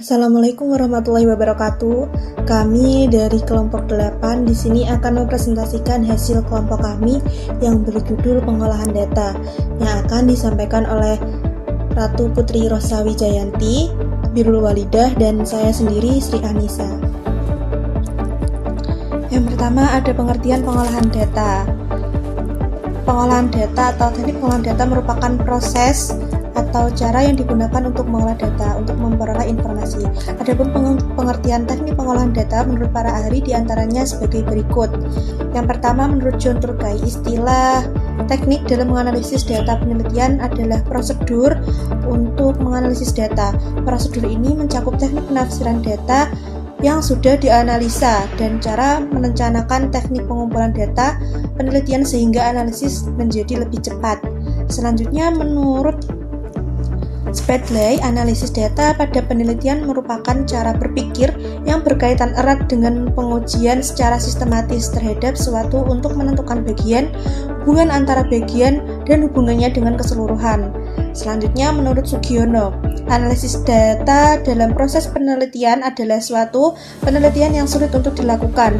Assalamualaikum warahmatullahi wabarakatuh. Kami dari kelompok 8 di sini akan mempresentasikan hasil kelompok kami yang berjudul pengolahan data yang akan disampaikan oleh Ratu Putri Rosa Wijayanti, Birrul Walidah, dan saya sendiri Sri Anissa. Yang pertama ada pengertian pengolahan data. Pengolahan data atau teknik pengolahan data merupakan proses atau cara yang digunakan untuk mengolah data untuk memperoleh informasi. Adapun pengertian teknik pengolahan data menurut para ahli diantaranya sebagai berikut. Yang pertama, menurut John Turkay, istilah teknik dalam menganalisis data penelitian adalah prosedur untuk menganalisis data. Prosedur ini mencakup teknik penafsiran data yang sudah dianalisa dan cara merencanakan teknik pengumpulan data penelitian sehingga analisis menjadi lebih cepat. Selanjutnya, menurut Spadley, analisis data pada penelitian merupakan cara berpikir yang berkaitan erat dengan pengujian secara sistematis terhadap suatu untuk menentukan bagian, hubungan antara bagian, dan hubungannya dengan keseluruhan. Selanjutnya, menurut Sugiono, analisis data dalam proses penelitian adalah suatu penelitian yang sulit untuk dilakukan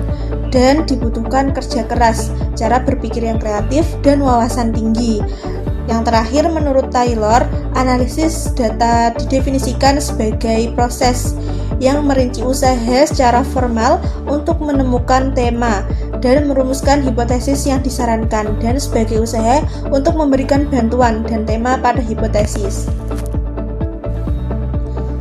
dan dibutuhkan kerja keras, cara berpikir yang kreatif, dan wawasan tinggi. Yang terakhir, menurut Taylor, analisis data didefinisikan sebagai proses yang merinci usaha secara formal untuk menemukan tema dan merumuskan hipotesis yang disarankan, dan sebagai usaha untuk memberikan bantuan dan tema pada hipotesis.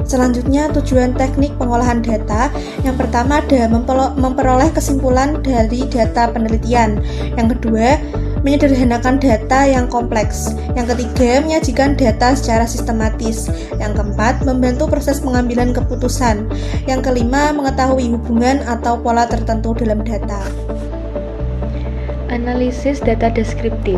Selanjutnya, tujuan teknik pengolahan data. Yang pertama ada memperoleh kesimpulan dari data penelitian. Yang kedua, menyederhanakan data yang kompleks. Yang ketiga, menyajikan data secara sistematis. Yang keempat, membantu proses pengambilan keputusan. Yang kelima, mengetahui hubungan atau pola tertentu dalam data. Analisis data deskriptif.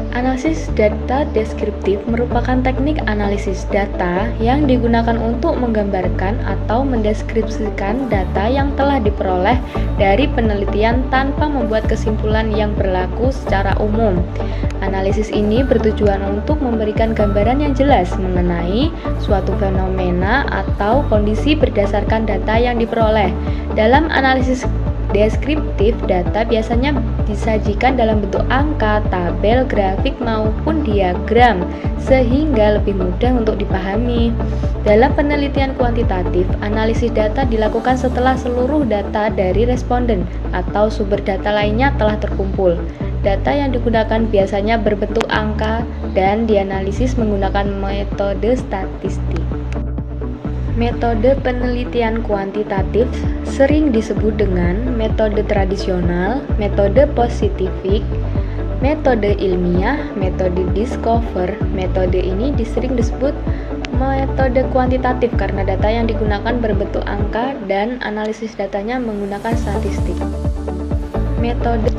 Analisis data deskriptif merupakan teknik analisis data yang digunakan untuk menggambarkan atau mendeskripsikan data yang telah diperoleh dari penelitian tanpa membuat kesimpulan yang berlaku secara umum. Analisis ini bertujuan untuk memberikan gambaran yang jelas mengenai suatu fenomena atau kondisi berdasarkan data yang diperoleh. Dalam analisis deskriptif, data biasanya disajikan dalam bentuk angka, tabel, grafik, maupun diagram sehingga lebih mudah untuk dipahami. Dalam penelitian kuantitatif, analisis data dilakukan setelah seluruh data dari responden atau sumber data lainnya telah terkumpul. Data yang digunakan biasanya berbentuk angka dan dianalisis menggunakan metode statistik. Metode penelitian kuantitatif sering disebut dengan metode tradisional, metode positifik, metode ilmiah, metode discover. Metode ini sering disebut metode kuantitatif karena data yang digunakan berbentuk angka dan analisis datanya menggunakan statistik. Metode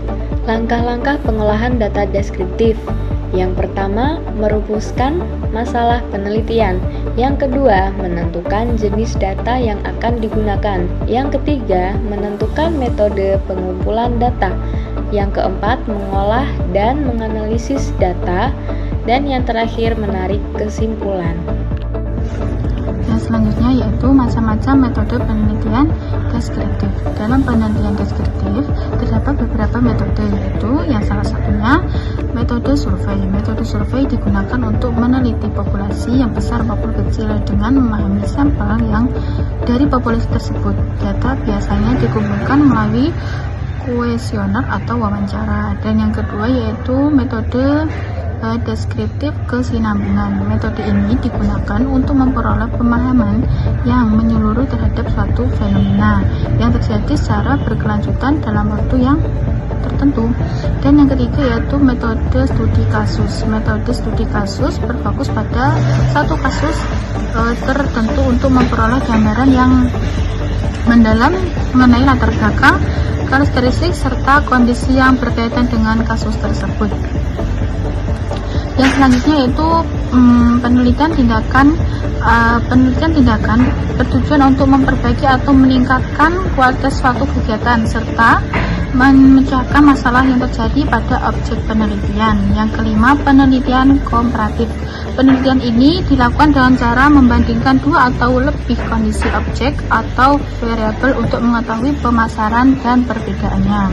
langkah-langkah pengolahan data deskriptif. Yang pertama, merumuskan masalah penelitian. Yang kedua, menentukan jenis data yang akan digunakan. Yang ketiga, menentukan metode pengumpulan data. Yang keempat, mengolah dan menganalisis data. Dan yang terakhir, menarik kesimpulan. Selanjutnya yaitu macam-macam metode penelitian deskriptif. Dalam penelitian deskriptif terdapat beberapa metode, yaitu yang salah satunya metode survei. Metode survei digunakan untuk meneliti populasi yang besar maupun kecil dengan memahami sampel yang dari populasi tersebut. Data biasanya dikumpulkan melalui kuesioner atau wawancara. Dan yang kedua yaitu metode deskriptif kesinambungan. Metode ini digunakan untuk memperoleh pemahaman yang menyeluruh terhadap suatu fenomena yang terjadi secara berkelanjutan dalam waktu yang tertentu. Dan yang ketiga yaitu metode studi kasus. Metode studi kasus berfokus pada satu kasus tertentu untuk memperoleh gambaran yang mendalam mengenai latar belakang, karakteristik, serta kondisi yang berkaitan dengan kasus tersebut. Yang selanjutnya yaitu penelitian tindakan bertujuan untuk memperbaiki atau meningkatkan kualitas suatu kegiatan serta memecahkan masalah yang terjadi pada objek penelitian. Yang kelima, penelitian komparatif. Penelitian ini dilakukan dengan cara membandingkan dua atau lebih kondisi objek atau variabel untuk mengetahui pemasaran dan perbedaannya.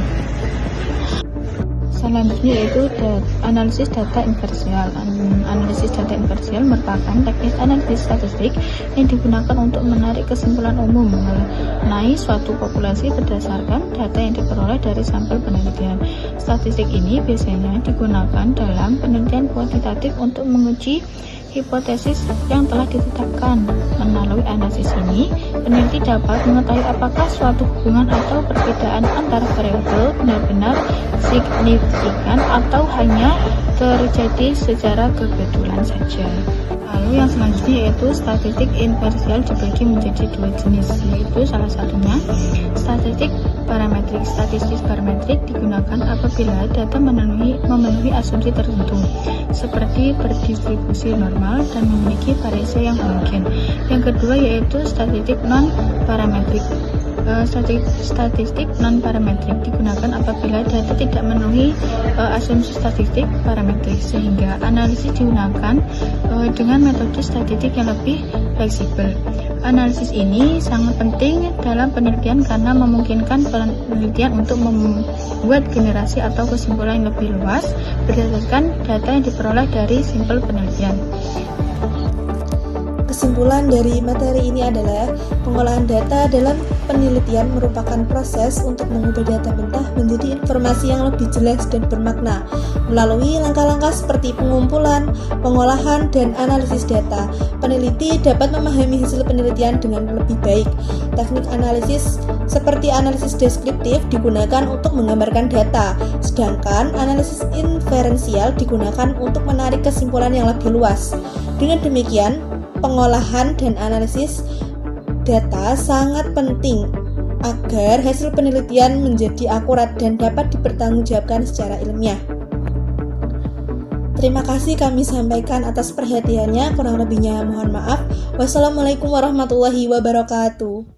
Selanjutnya yaitu analisis data inversial. Analisis data inversial merupakan teknik analisis statistik yang digunakan untuk menarik kesimpulan umum mengenai suatu populasi berdasarkan data yang diperoleh dari sampel penelitian. Statistik ini biasanya digunakan dalam penelitian kuantitatif untuk menguji hipotesis yang telah ditetapkan. Melalui analisis ini, peneliti dapat mengetahui apakah suatu hubungan atau perbedaan antara variabel benar-benar signifikan atau hanya terjadi secara kebetulan saja. Lalu yang selanjutnya yaitu statistik inversial dibagi menjadi dua jenis, yaitu salah satunya statistik parametrik. Statistik parametrik digunakan apabila data memenuhi asumsi tertentu, seperti berdistribusi normal dan memiliki variasi yang homogen. Yang kedua yaitu statistik non-parametrik. Statistik non-parametrik digunakan apabila data tidak memenuhi asumsi statistik parametrik, sehingga analisis digunakan dengan metode statistik yang lebih fleksibel. Analisis ini sangat penting dalam penelitian karena memungkinkan penelitian untuk membuat generasi atau kesimpulan yang lebih luas berdasarkan data yang diperoleh dari sampel penelitian. Kesimpulan dari materi ini adalah pengolahan data dalam penelitian merupakan proses untuk mengubah data mentah menjadi informasi yang lebih jelas dan bermakna. Melalui langkah-langkah seperti pengumpulan, pengolahan, dan analisis data, peneliti dapat memahami hasil penelitian dengan lebih baik. Teknik analisis seperti analisis deskriptif digunakan untuk menggambarkan data, sedangkan analisis inferensial digunakan untuk menarik kesimpulan yang lebih luas. Dengan demikian, pengolahan dan analisis data sangat penting agar hasil penelitian menjadi akurat dan dapat dipertanggungjawabkan secara ilmiah. Terima kasih kami sampaikan atas perhatiannya, kurang lebihnya mohon maaf. Wassalamualaikum warahmatullahi wabarakatuh.